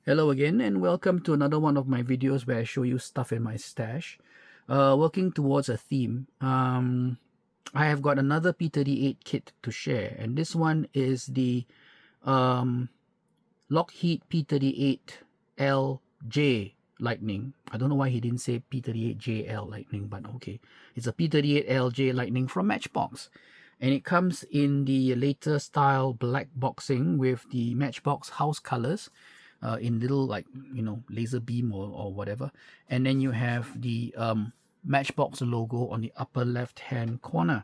Hello again and welcome to another one of my videos where I show you stuff in my stash. Working towards a theme, I have got another P-38 kit to share, and this one is the um, Lockheed P-38LJ Lightning. I don't know why he didn't say P-38JL Lightning, but okay. It's a P-38LJ Lightning from Matchbox. And it comes in the later style black boxing with the Matchbox house colors. In little laser beam or whatever, and then you have the Matchbox logo on the upper left hand corner.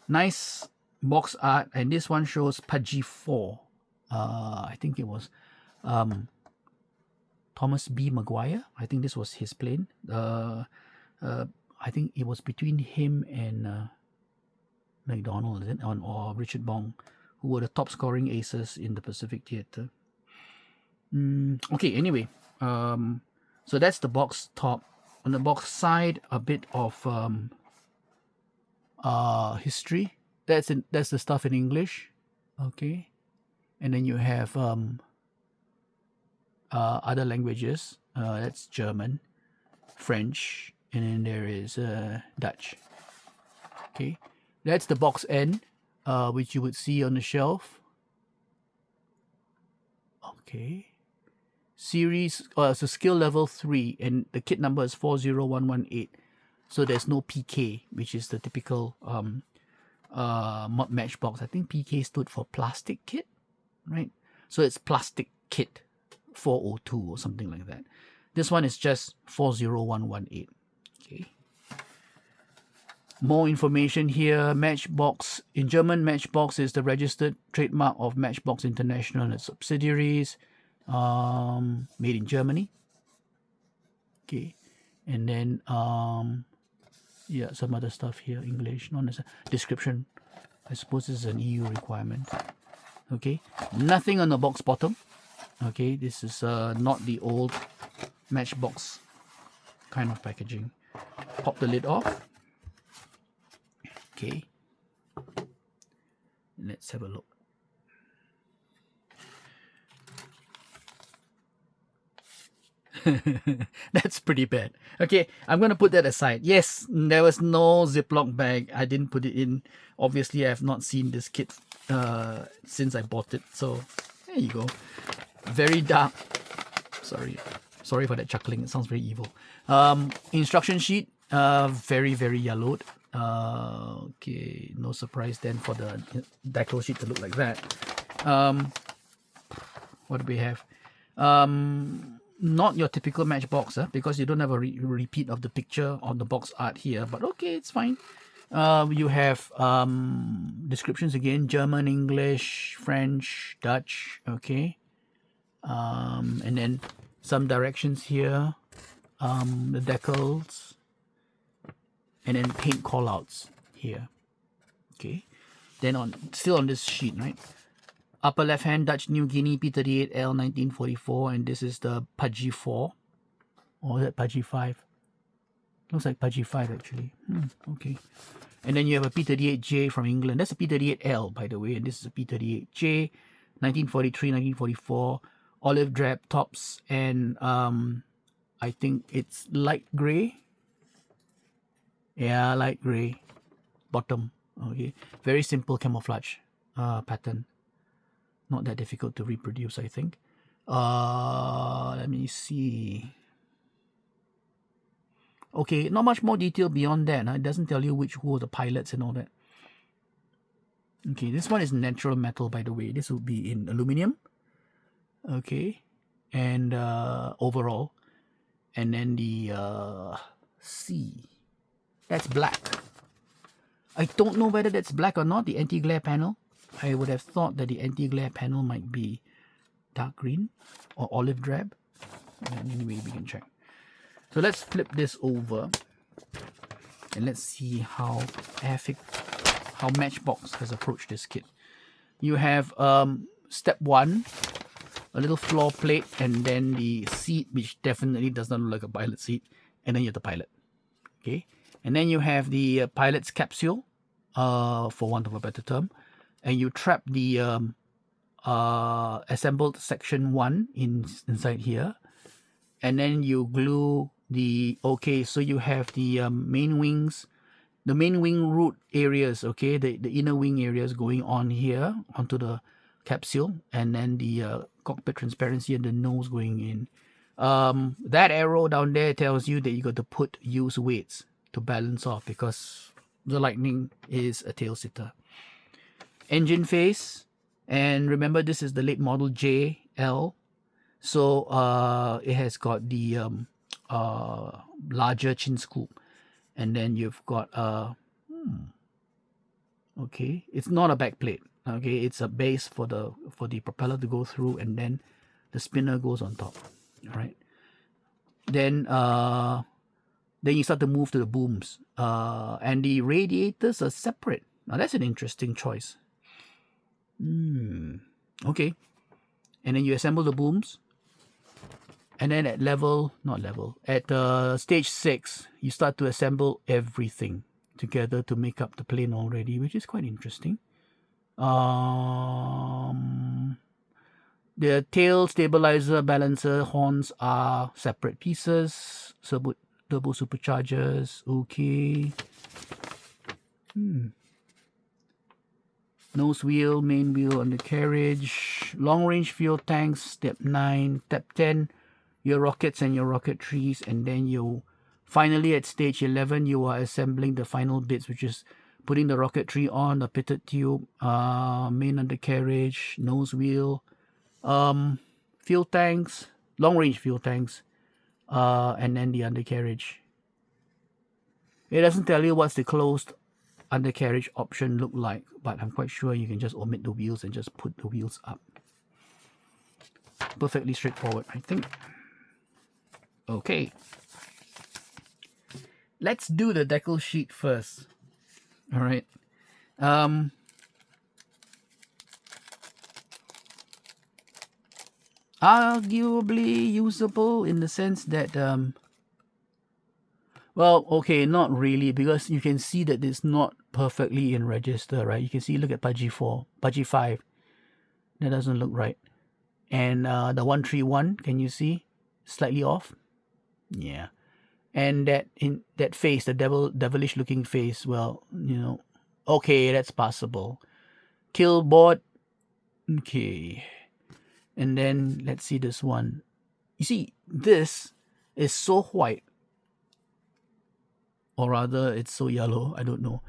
Nice box art, and this one shows Pudgy 4. I think it was Thomas B. Maguire. I think this was his plane. I think it was between him and McDonald, or Richard Bong, who were the top scoring aces in the Pacific Theatre. Okay, anyway, so that's the box top. On the box side, a bit of history. That's the stuff in English. Okay, and then you have other languages. That's German, French, and then there is Dutch. Okay, that's the box end, which you would see on the shelf. Okay. Series, so skill level 3, and the kit number is 40118. So there's no PK, which is the typical Matchbox. I think PK stood for plastic kit, right? So it's plastic kit 402 or something like that. This one is just 40118. Okay. More information here. Matchbox, in German, Matchbox is the registered trademark of Matchbox International and its subsidiaries, made in Germany. Okay, and then yeah, some other stuff here, English, not necessarily. Description, I suppose this is an EU requirement. Okay, nothing on the box bottom. Okay, this is not the old Matchbox kind of packaging. Pop the lid off. Okay, let's have a look. That's pretty bad. Okay, I'm gonna put that aside. Yes, there was no Ziploc bag. I didn't put it in. Obviously, I have not seen this kit since I bought it. So there you go. Very dark. Sorry for that chuckling. It sounds very evil. Instruction sheet. Very yellowed. Okay, no surprise then for the decal sheet to look like that. What do we have? Not your typical Matchbox, because you don't have a repeat of the picture on the box art here, but okay, it's fine. You have descriptions again: German, English, French, Dutch. Okay, and then some directions here, the decals, and then paint callouts here. Okay, then still on this sheet, right? Upper left hand, Dutch New Guinea P-38L 1944, and this is the Pudgy 4. Or is that Pudgy 5? Looks like Pudgy 5 actually. Okay. And then you have a P-38J from England. That's a P-38L, by the way, and this is a P-38J 1943, 1944. Olive drab tops, and I think it's light gray. Yeah, light gray bottom. Okay, very simple camouflage pattern. Not that difficult to reproduce, I think. Let me see. Okay, not much more detail beyond that. It doesn't tell you who are the pilots and all that. Okay, this one is natural metal, by the way. This will be in aluminum. Okay, and overall, and then the C, that's black. I don't know whether that's black or not. The anti-glare panel. I would have thought that the anti-glare panel might be dark green or olive drab. Anyway, we can check. So let's flip this over and let's see how Matchbox has approached this kit. You have step 1, a little floor plate, and then the seat, which definitely does not look like a pilot seat, and then you have the pilot. Okay, and then you have the pilot's capsule, for want of a better term. And you trap the assembled section 1 inside here, and then you glue the, okay, so you have the main wings, the main wing root areas, okay, the inner wing areas going on here onto the capsule, and then the cockpit transparency and the nose going in. That arrow down there tells you that you got to use weights to balance off, because the Lightning is a tail sitter. Engine face, and remember this is the late model JL, so it has got the larger chin scoop, and then you've got okay, it's not a back plate, okay, it's a base for the propeller to go through, and then the spinner goes on top. All right, then you start to move to the booms, and the radiators are separate. Now that's an interesting choice. Okay, and then you assemble the booms, and then at stage 6 you start to assemble everything together to make up the plane already, which is quite interesting. The tail stabilizer, balancer, horns are separate pieces. Turbo superchargers, okay. Nose wheel, main wheel, undercarriage, long range fuel tanks, step 9, step 10, your rockets and your rocketries, and then you finally at stage 11 you are assembling the final bits, which is putting the rocketry on, the pitted tube, main undercarriage, nose wheel, fuel tanks, long range fuel tanks, and then the undercarriage. It doesn't tell you what's the closed undercarriage option look like, but I'm quite sure you can just omit the wheels and just put the wheels up. Perfectly straightforward, I think. Okay, let's do the decal sheet first. All right. Arguably usable in the sense that well, okay, not really, because you can see that it's not perfectly in register, right? You can see, look at Pudgy 4, Pudgy 5. That doesn't look right. And the 131, can you see? Slightly off. Yeah. And that face, the devilish looking face, well, you know, okay, that's possible. Kill board, okay. And then let's see this one. You see, this is so white, or rather it's so yellow, I don't know,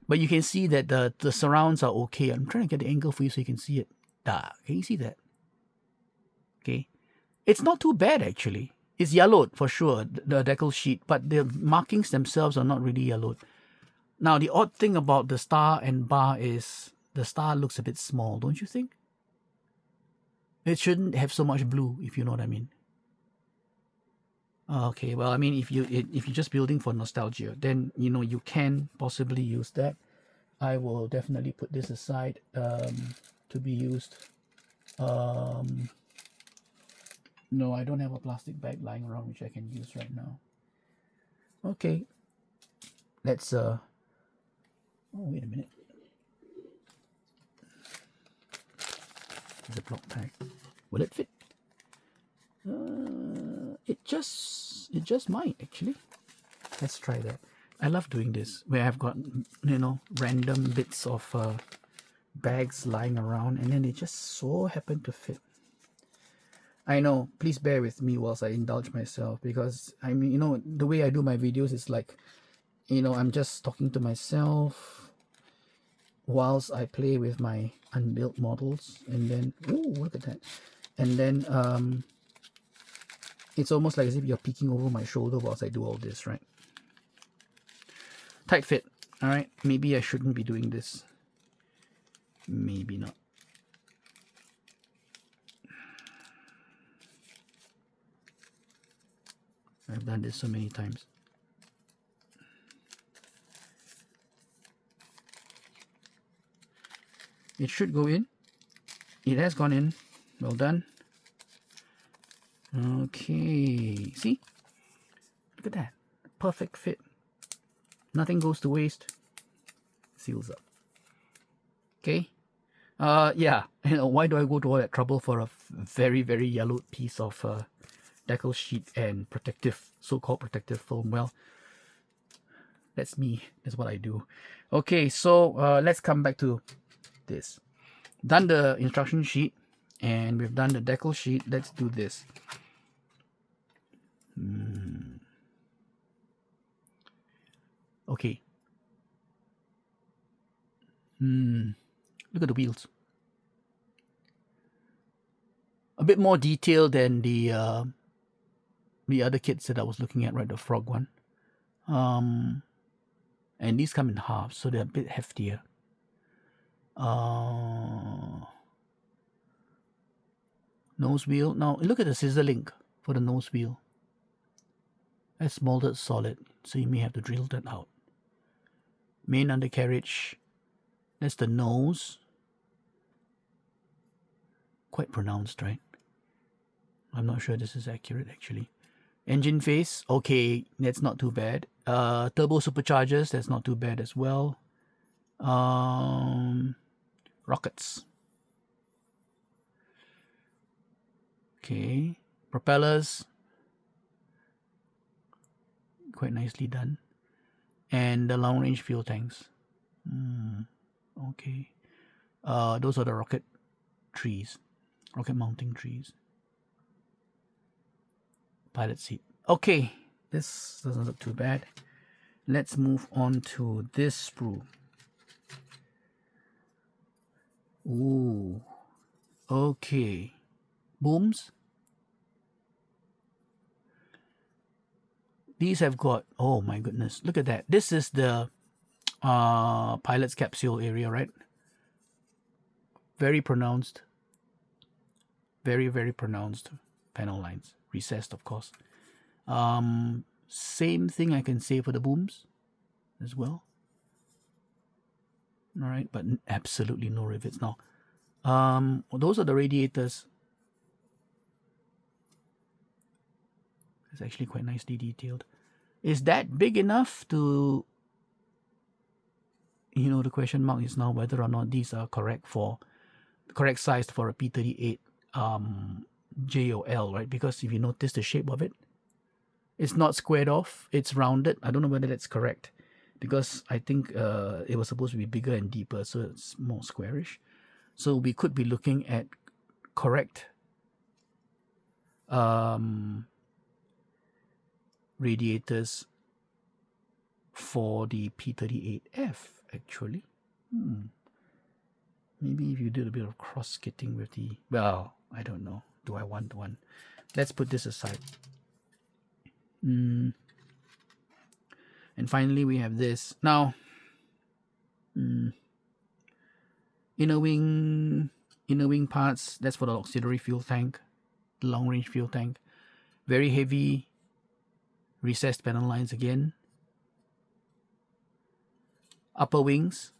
but you can see that the surrounds are okay. I'm trying to get the angle for you so you can see it. Can you see that? Okay, it's not too bad actually. It's yellowed for sure, the decal sheet, but the markings themselves are not really yellowed. Now the odd thing about the star and bar is the star looks a bit small, don't you think? It shouldn't have so much blue, if you know what I mean. Okay, well, I mean, if you're just building for nostalgia, then you know you can possibly use that. I will definitely put this aside to be used. No, I don't have a plastic bag lying around which I can use right now. Okay, let's oh, wait a minute. There's a block bag. Will it fit? It just might actually. Let's try that. I love doing this where I've got, you know, random bits of bags lying around, and then they just so happen to fit. I know, please bear with me whilst I indulge myself, because I mean, you know, the way I do my videos is like, you know, I'm just talking to myself whilst I play with my unbuilt models, and then, oh, look at that. And then it's almost like as if you're peeking over my shoulder whilst I do all this, right? Tight fit. All right, maybe I shouldn't be doing this. Maybe not. I've done this so many times. It should go in. It has gone in. Well done. Okay, see? Look at that. Perfect fit. Nothing goes to waste. Seals up. Okay. Yeah, why do I go to all that trouble for a very, very yellowed piece of decal sheet and so-called protective film? Well, that's me. That's what I do. Okay, so let's come back to this. Done the instruction sheet, and we've done the decal sheet. Let's do this. Okay. Look at the wheels. A bit more detail than the other kits that I was looking at, right? The frog one. And these come in half, so they're a bit heftier. Nose wheel. Now look at the scissor link for the nose wheel. That's molded solid, so you may have to drill that out. Main undercarriage. That's the nose. Quite pronounced, right? I'm not sure this is accurate actually. Engine face, okay, that's not too bad. Turbo superchargers, that's not too bad as well. Rockets. Okay, propellers. Quite nicely done. And the long range fuel tanks. Okay. Those are the rocket mounting trees. Pilot seat. Okay, this doesn't look too bad. Let's move on to this sprue. Ooh, okay. Booms. These have got, oh my goodness, look at that. This is the pilot's capsule area, right? Very pronounced. Very, very pronounced panel lines. Recessed, of course. Same thing I can say for the booms as well. All right, but absolutely no rivets now. Those are the radiators. It's actually quite nicely detailed. Is that big enough to, the question mark is now whether or not these are correct size for a P-38 J or L, right? Because if you notice the shape of it, it's not squared off, it's rounded. I don't know whether that's correct, because I think it was supposed to be bigger and deeper, so it's more squarish. So we could be looking at correct radiators for the P-38F, actually. Maybe if you did a bit of cross-kitting with the, well, I don't know. Do I want one? Let's put this aside. And finally, we have this. Now, inner wing parts, that's for the auxiliary fuel tank, the long-range fuel tank. Very heavy recessed panel lines again. Upper wings,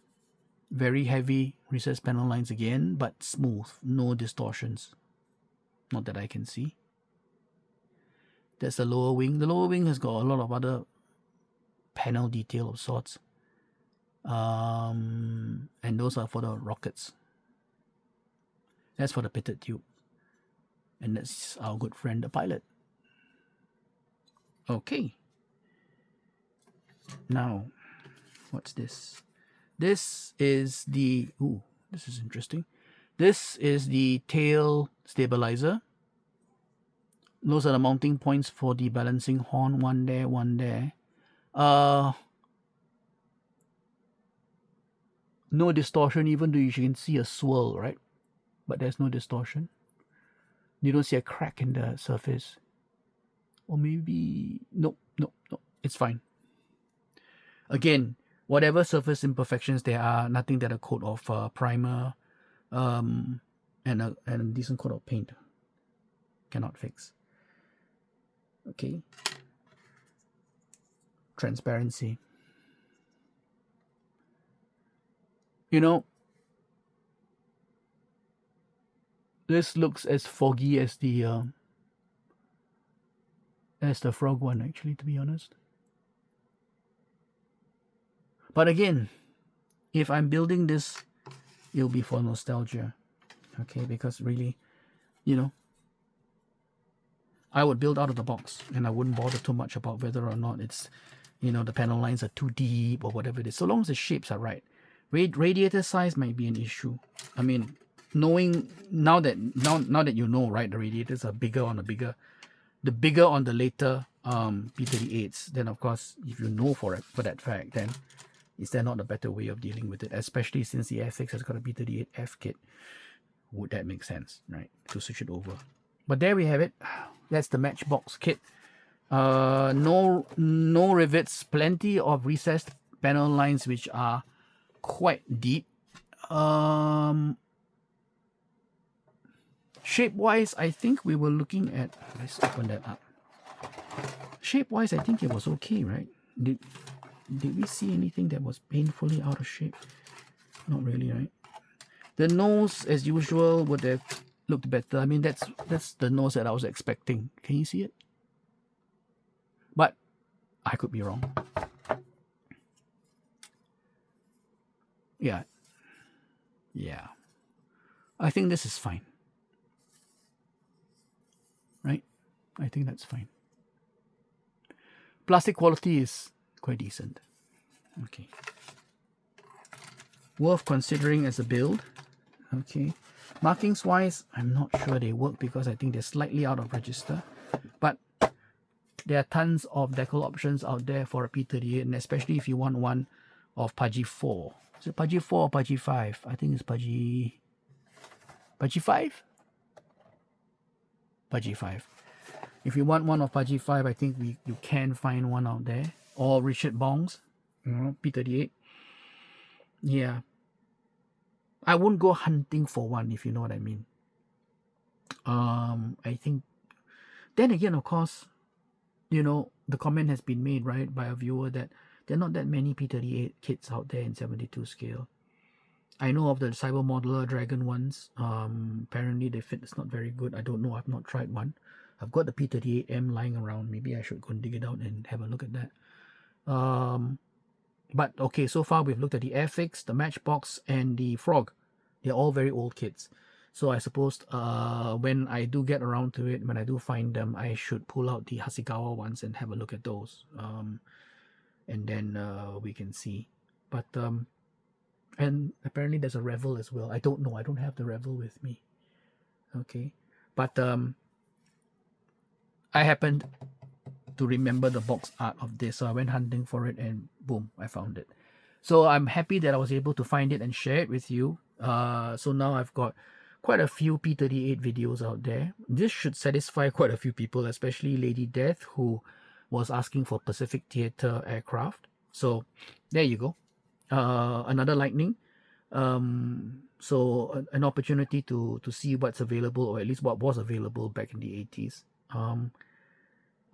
very heavy recessed panel lines again, but smooth, no distortions. Not that I can see. That's the lower wing. The lower wing has got a lot of other panel detail of sorts. And those are for the rockets. That's for the pitted tube. And that's our good friend, the pilot. Okay. Now, what's this? This is the, this is interesting. This is the tail stabilizer. Those are the mounting points for the balancing horn. One there, one there. No distortion, even though you can see a swirl, right? But there's no distortion. You don't see a crack in the surface. Or maybe, no, it's fine. Again, whatever surface imperfections there are, nothing that a coat of primer and a decent coat of paint cannot fix. Okay. Transparency. This looks as foggy as the frog one, actually, to be honest. But again, if I'm building this it'll be for nostalgia. Okay, because really, you know, I would build out of the box and I wouldn't bother too much about whether or not it's, the panel lines are too deep or whatever it is, so long as the shapes are right. Radiator size might be an issue. I mean, knowing now that you know, right, the radiators are bigger on the bigger on the later P-38s, then of course, if you know for that fact, then is there not a better way of dealing with it, especially since the FX has got a P-38F kit? Would that make sense, right, to switch it over? But there we have it. That's the Matchbox kit. No rivets, plenty of recessed panel lines which are quite deep. Shape-wise, I think we were looking at, let's open that up. Shape-wise, I think it was okay, right? Did we see anything that was painfully out of shape? Not really, right? The nose, as usual, would have looked better. I mean, that's the nose that I was expecting. Can you see it? But I could be wrong. Yeah. I think this is fine. Right? I think that's fine. Plastic quality is quite decent. Okay. Worth considering as a build. Okay. Markings wise, I'm not sure they work because I think they're slightly out of register. But there are tons of decal options out there for a P-38, and especially if you want one of Pudgy 4. Is it Pudgy 4 or Pudgy 5? I think it's Pudgy 5? Pudgy 5. If you want one of Pudgy 5, I think you can find one out there. Or Richard Bong's, P-38. Yeah. I won't go hunting for one, if you know what I mean. I think, then again, of course, the comment has been made, right, by a viewer that there are not that many P-38 kits out there in 72 scale. I know of the Cyber Modeler Dragon ones. Apparently the fit is not very good. I don't know. I've not tried one. I've got the P-38M lying around. Maybe I should go and dig it out and have a look at that. But okay, so far we've looked at the Airfix, the Matchbox, and the Frog. They're all very old kits. So I suppose when I do get around to it, when I do find them, I should pull out the Hasegawa ones and have a look at those. And then we can see. But and apparently there's a Revel as well. I don't know. I don't have the Revel with me. Okay. But I happened to remember the box art of this. So I went hunting for it and boom, I found it. So I'm happy that I was able to find it and share it with you. So now I've got quite a few P-38 videos out there. This should satisfy quite a few people, especially Lady Death, who was asking for Pacific Theater aircraft. So there you go. Another Lightning. So an opportunity to see what's available, or at least what was available back in the 80s.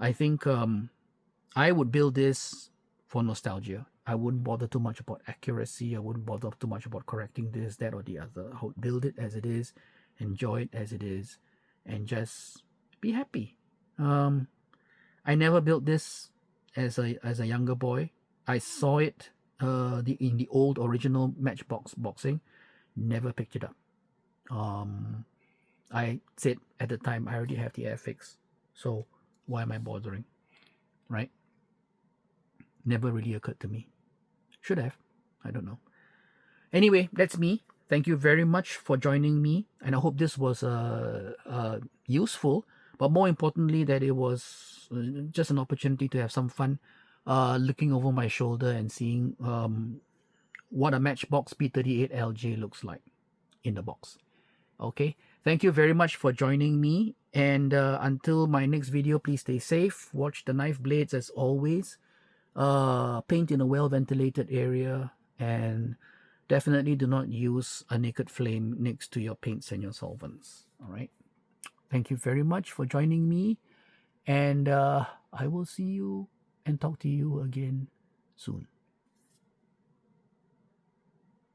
I think I would build this for nostalgia. I wouldn't bother too much about accuracy. I wouldn't bother too much about correcting this, that, or the other. I would build it as it is, enjoy it as it is, and just be happy. I never built this as a younger boy. I saw it in the old original Matchbox boxing. Never picked it up. I said at the time I already have the Airfix, so why am I bothering, right? Never really occurred to me. Should have. I don't know. Anyway, that's me. Thank you very much for joining me, and I hope this was useful, but more importantly that it was just an opportunity to have some fun looking over my shoulder and seeing what a Matchbox P-38 LJ looks like in the box. Okay, thank you very much for joining me, and until my next video, please stay safe, watch the knife blades as always, paint in a well-ventilated area, and definitely do not use a naked flame next to your paints and your solvents. All right, thank you very much for joining me, and I will see you and talk to you again soon.